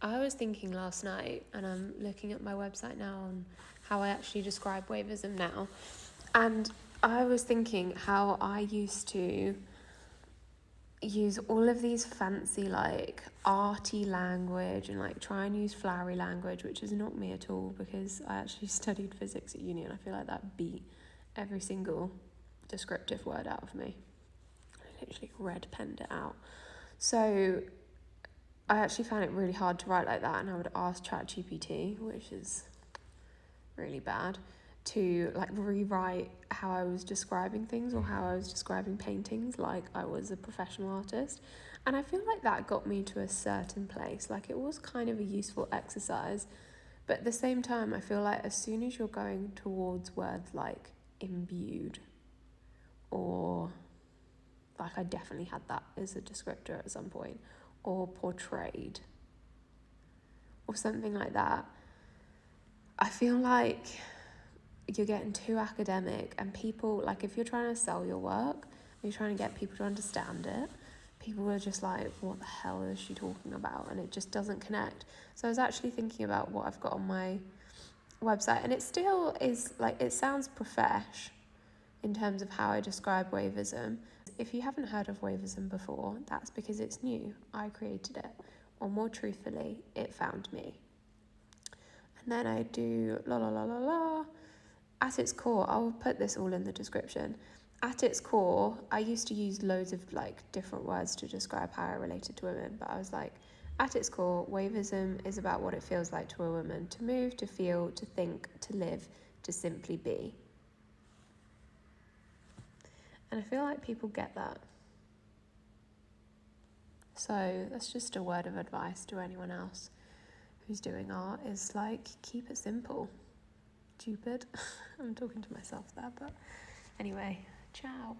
I was thinking last night, and I'm looking at my website now on how I actually describe Wavism now, and I was thinking how I used to use all of these fancy like arty language and like try and use flowery language, which is not me at all, because I actually studied physics at uni and I feel like that beat every single descriptive word out of me. I literally red penned it out. So I actually found it really hard to write like that, and I would ask ChatGPT, which is really bad, to like rewrite how I was describing things or how I was describing paintings like I was a professional artist. And I feel like that got me to a certain place. Like it was kind of a useful exercise, but at the same time I feel like as soon as you're going towards words like imbued, or like I definitely had that as a descriptor at some point, or portrayed, or something like that, I feel like you're getting too academic, and people, like if you're trying to sell your work, you're trying to get people to understand it, people are just like, what the hell is she talking about? And it just doesn't connect. So I was actually thinking about what I've got on my website, and it still is like, it sounds profesh in terms of how I describe Wavism. If you haven't heard of Wavism before, that's because it's new. I created it. Or more truthfully, it found me. And then I do la la la la la. At its core, I'll put this all in the description. At its core, I used to use loads of like different words to describe how I related to women, but I was like, at its core, Wavism is about what it feels like to a woman to move, to feel, to think, to live, to simply be. And I feel like people get that. So that's just a word of advice to anyone else who's doing art, is like, keep it simple. Stupid. I'm talking to myself there, but anyway, ciao.